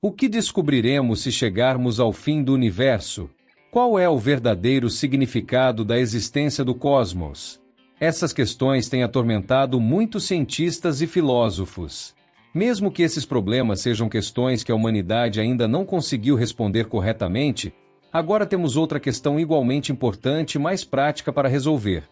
O que descobriremos se chegarmos ao fim do universo? Qual é o verdadeiro significado da existência do cosmos? Essas questões têm atormentado muitos cientistas e filósofos. Mesmo que esses problemas sejam questões que a humanidade ainda não conseguiu responder corretamente, agora temos outra questão igualmente importante e mais prática para resolver.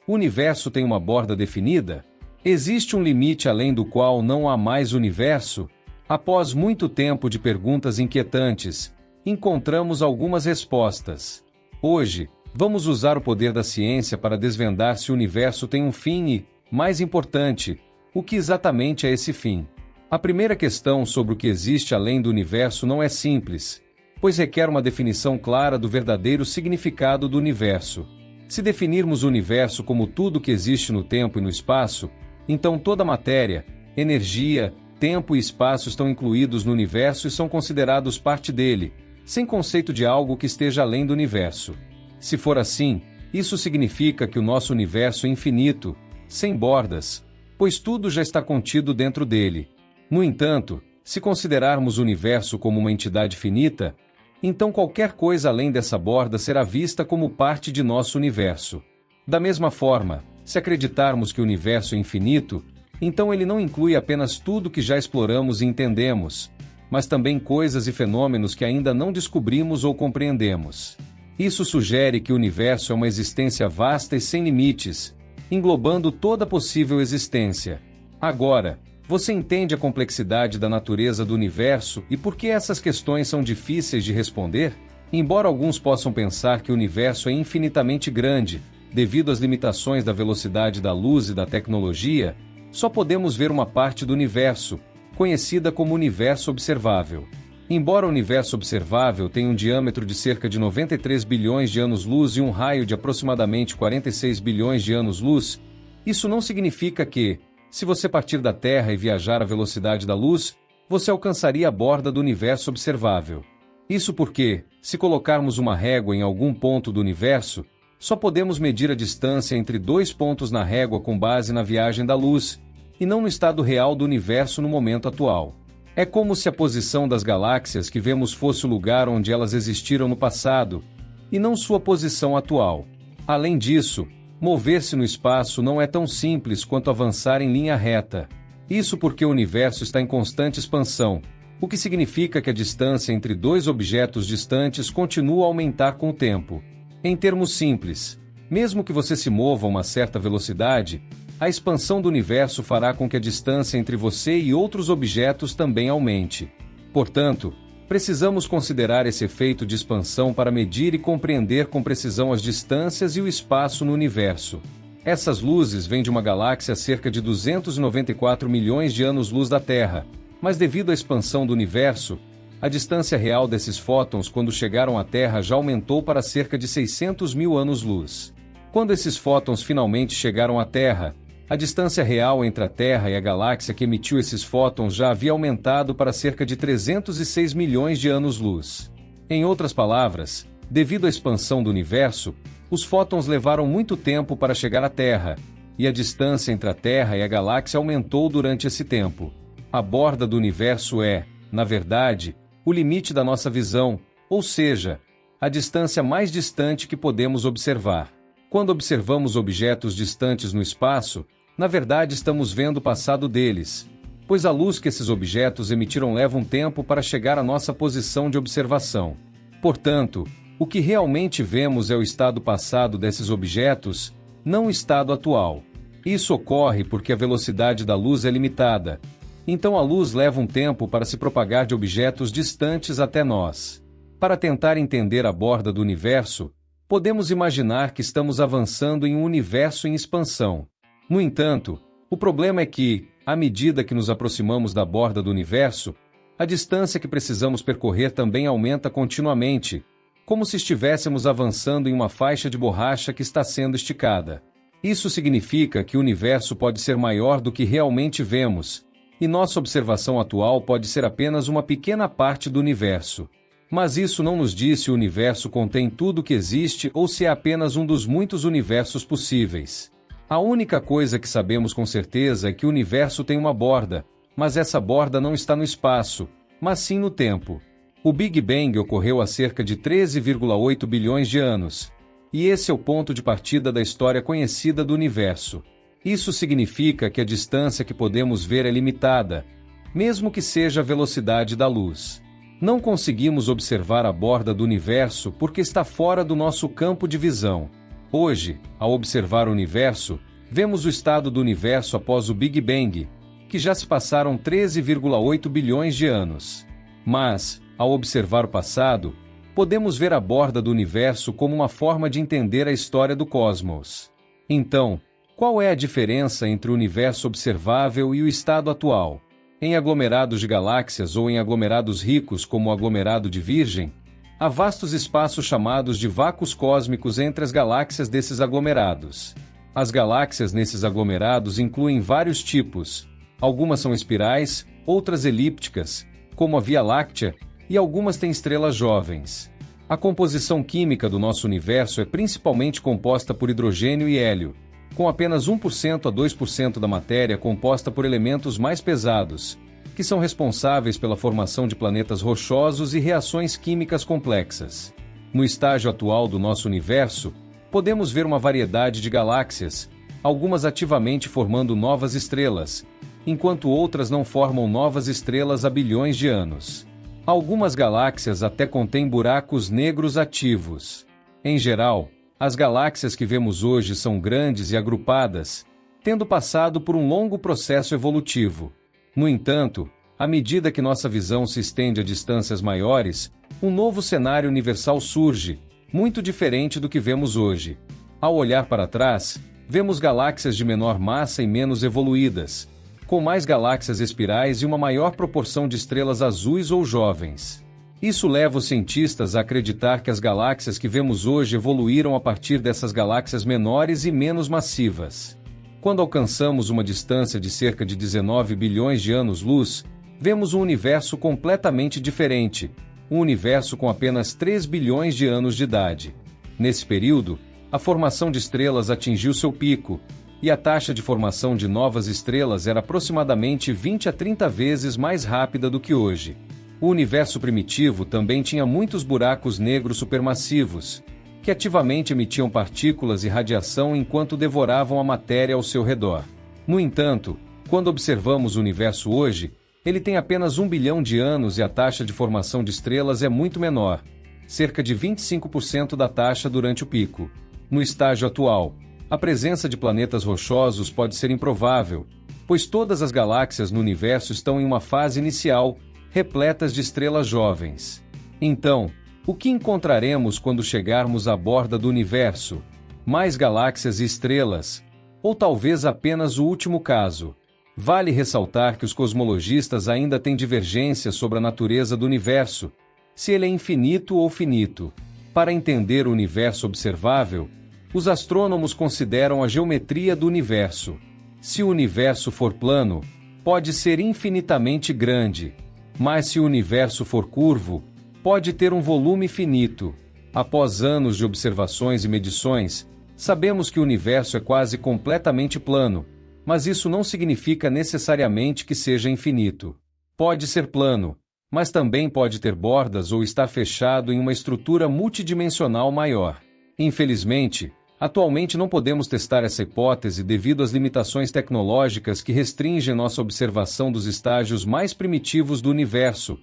O universo tem uma borda definida? Existe um limite além do qual não há mais universo? Após muito tempo de perguntas inquietantes, encontramos algumas respostas. Hoje, vamos usar o poder da ciência para desvendar se o universo tem um fim e, mais importante, o que exatamente é esse fim. A primeira questão sobre o que existe além do universo não é simples, pois requer uma definição clara do verdadeiro significado do universo. Se definirmos o universo como tudo que existe no tempo e no espaço, então toda matéria, energia, tempo e espaço estão incluídos no universo e são considerados parte dele, sem conceito de algo que esteja além do universo. Se for assim, isso significa que o nosso universo é infinito, sem bordas, pois tudo já está contido dentro dele. No entanto, se considerarmos o universo como uma entidade finita, então qualquer coisa além dessa borda será vista como parte de nosso universo. Da mesma forma, se acreditarmos que o universo é infinito, então ele não inclui apenas tudo que já exploramos e entendemos, mas também coisas e fenômenos que ainda não descobrimos ou compreendemos. Isso sugere que o universo é uma existência vasta e sem limites, englobando toda possível existência. Agora, você entende a complexidade da natureza do universo e por que essas questões são difíceis de responder? Embora alguns possam pensar que o universo é infinitamente grande, devido às limitações da velocidade da luz e da tecnologia, só podemos ver uma parte do universo, conhecida como universo observável. Embora o universo observável tenha um diâmetro de cerca de 93 bilhões de anos-luz e um raio de aproximadamente 46 bilhões de anos-luz, isso não significa que, se você partir da Terra e viajar à velocidade da luz, você alcançaria a borda do universo observável. Isso porque, se colocarmos uma régua em algum ponto do universo, só podemos medir a distância entre dois pontos na régua com base na viagem da luz, e não no estado real do universo no momento atual. É como se a posição das galáxias que vemos fosse o lugar onde elas existiram no passado, e não sua posição atual. Além disso, mover-se no espaço não é tão simples quanto avançar em linha reta. Isso porque o universo está em constante expansão, o que significa que a distância entre dois objetos distantes continua a aumentar com o tempo. Em termos simples, mesmo que você se mova a uma certa velocidade, a expansão do universo fará com que a distância entre você e outros objetos também aumente. Portanto, precisamos considerar esse efeito de expansão para medir e compreender com precisão as distâncias e o espaço no universo. Essas luzes vêm de uma galáxia a cerca de 294 milhões de anos-luz da Terra, mas devido à expansão do universo, a distância real desses fótons quando chegaram à Terra já aumentou para cerca de 600 mil anos-luz. Quando esses fótons finalmente chegaram à Terra, a distância real entre a Terra e a galáxia que emitiu esses fótons já havia aumentado para cerca de 306 milhões de anos-luz. Em outras palavras, devido à expansão do universo, os fótons levaram muito tempo para chegar à Terra, e a distância entre a Terra e a galáxia aumentou durante esse tempo. A borda do universo é, na verdade, o limite da nossa visão, ou seja, a distância mais distante que podemos observar. Quando observamos objetos distantes no espaço, na verdade estamos vendo o passado deles, pois a luz que esses objetos emitiram leva um tempo para chegar à nossa posição de observação. Portanto, o que realmente vemos é o estado passado desses objetos, não o estado atual. Isso ocorre porque a velocidade da luz é limitada, então a luz leva um tempo para se propagar de objetos distantes até nós. Para tentar entender a borda do universo, podemos imaginar que estamos avançando em um universo em expansão. No entanto, o problema é que, à medida que nos aproximamos da borda do universo, a distância que precisamos percorrer também aumenta continuamente, como se estivéssemos avançando em uma faixa de borracha que está sendo esticada. Isso significa que o universo pode ser maior do que realmente vemos, e nossa observação atual pode ser apenas uma pequena parte do universo. Mas isso não nos diz se o universo contém tudo que existe ou se é apenas um dos muitos universos possíveis. A única coisa que sabemos com certeza é que o universo tem uma borda, mas essa borda não está no espaço, mas sim no tempo. O Big Bang ocorreu há cerca de 13,8 bilhões de anos, e esse é o ponto de partida da história conhecida do universo. Isso significa que a distância que podemos ver é limitada, mesmo que seja a velocidade da luz. Não conseguimos observar a borda do universo porque está fora do nosso campo de visão. Hoje, ao observar o universo, vemos o estado do universo após o Big Bang, que já se passaram 13,8 bilhões de anos. Mas, ao observar o passado, podemos ver a borda do universo como uma forma de entender a história do cosmos. Então, qual é a diferença entre o universo observável e o estado atual? Em aglomerados de galáxias ou em aglomerados ricos como o aglomerado de Virgem, há vastos espaços chamados de vácuos cósmicos entre as galáxias desses aglomerados. As galáxias nesses aglomerados incluem vários tipos. Algumas são espirais, outras elípticas, como a Via Láctea, e algumas têm estrelas jovens. A composição química do nosso universo é principalmente composta por hidrogênio e hélio, com apenas 1% a 2% da matéria composta por elementos mais pesados, que são responsáveis pela formação de planetas rochosos e reações químicas complexas. No estágio atual do nosso universo, podemos ver uma variedade de galáxias, algumas ativamente formando novas estrelas, enquanto outras não formam novas estrelas há bilhões de anos. Algumas galáxias até contêm buracos negros ativos. Em geral, as galáxias que vemos hoje são grandes e agrupadas, tendo passado por um longo processo evolutivo. No entanto, à medida que nossa visão se estende a distâncias maiores, um novo cenário universal surge, muito diferente do que vemos hoje. Ao olhar para trás, vemos galáxias de menor massa e menos evoluídas, com mais galáxias espirais e uma maior proporção de estrelas azuis ou jovens. Isso leva os cientistas a acreditar que as galáxias que vemos hoje evoluíram a partir dessas galáxias menores e menos massivas. Quando alcançamos uma distância de cerca de 19 bilhões de anos-luz, vemos um universo completamente diferente, um universo com apenas 3 bilhões de anos de idade. Nesse período, a formação de estrelas atingiu seu pico, e a taxa de formação de novas estrelas era aproximadamente 20 a 30 vezes mais rápida do que hoje. O universo primitivo também tinha muitos buracos negros supermassivos, que ativamente emitiam partículas e radiação enquanto devoravam a matéria ao seu redor. No entanto, quando observamos o universo hoje, ele tem apenas 1 bilhão de anos e a taxa de formação de estrelas é muito menor, cerca de 25% da taxa durante o pico. No estágio atual, a presença de planetas rochosos pode ser improvável, pois todas as galáxias no universo estão em uma fase inicial, repletas de estrelas jovens. Então, o que encontraremos quando chegarmos à borda do universo? Mais galáxias e estrelas? Ou talvez apenas o último caso? Vale ressaltar que os cosmologistas ainda têm divergências sobre a natureza do universo, se ele é infinito ou finito. Para entender o universo observável, os astrônomos consideram a geometria do universo. Se o universo for plano, pode ser infinitamente grande. Mas se o universo for curvo, pode ter um volume finito. Após anos de observações e medições, sabemos que o universo é quase completamente plano, mas isso não significa necessariamente que seja infinito. Pode ser plano, mas também pode ter bordas ou estar fechado em uma estrutura multidimensional maior. Infelizmente, atualmente não podemos testar essa hipótese devido às limitações tecnológicas que restringem nossa observação dos estágios mais primitivos do universo,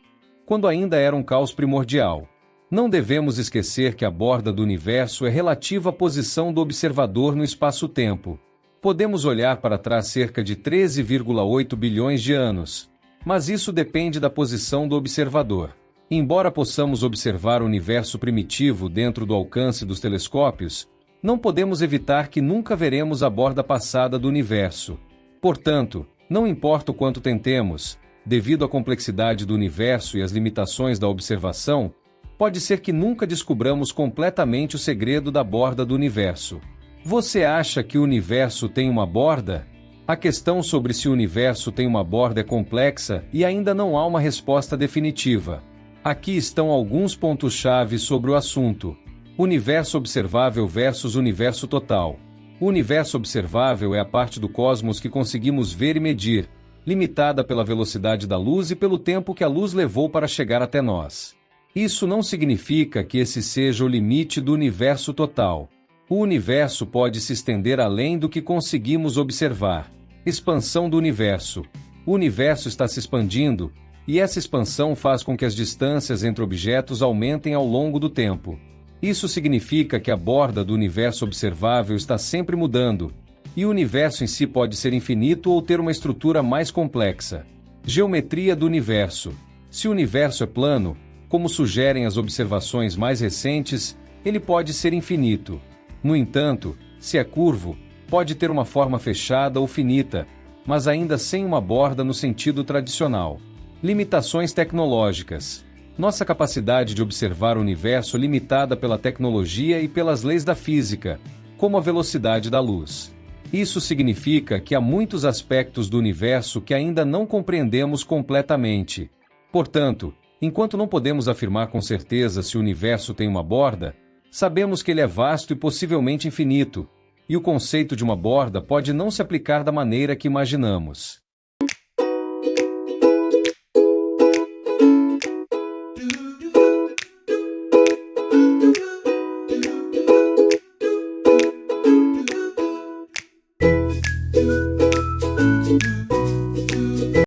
quando ainda era um caos primordial. Não devemos esquecer que a borda do universo é relativa à posição do observador no espaço-tempo. Podemos olhar para trás cerca de 13,8 bilhões de anos, mas isso depende da posição do observador. Embora possamos observar o universo primitivo dentro do alcance dos telescópios, não podemos evitar que nunca veremos a borda passada do universo. Portanto, não importa o quanto tentemos, devido à complexidade do universo e às limitações da observação, pode ser que nunca descubramos completamente o segredo da borda do universo. Você acha que o universo tem uma borda? A questão sobre se o universo tem uma borda é complexa e ainda não há uma resposta definitiva. Aqui estão alguns pontos-chave sobre o assunto. Universo observável versus universo total. O universo observável é a parte do cosmos que conseguimos ver e medir, limitada pela velocidade da luz e pelo tempo que a luz levou para chegar até nós. Isso não significa que esse seja o limite do universo total. O universo pode se estender além do que conseguimos observar. Expansão do universo. O universo está se expandindo, e essa expansão faz com que as distâncias entre objetos aumentem ao longo do tempo. Isso significa que a borda do universo observável está sempre mudando, e o universo em si pode ser infinito ou ter uma estrutura mais complexa. Geometria do universo. Se o universo é plano, como sugerem as observações mais recentes, ele pode ser infinito. No entanto, se é curvo, pode ter uma forma fechada ou finita, mas ainda sem uma borda no sentido tradicional. Limitações tecnológicas. Nossa capacidade de observar o universo é limitada pela tecnologia e pelas leis da física, como a velocidade da luz. Isso significa que há muitos aspectos do universo que ainda não compreendemos completamente. Portanto, enquanto não podemos afirmar com certeza se o universo tem uma borda, sabemos que ele é vasto e possivelmente infinito, e o conceito de uma borda pode não se aplicar da maneira que imaginamos.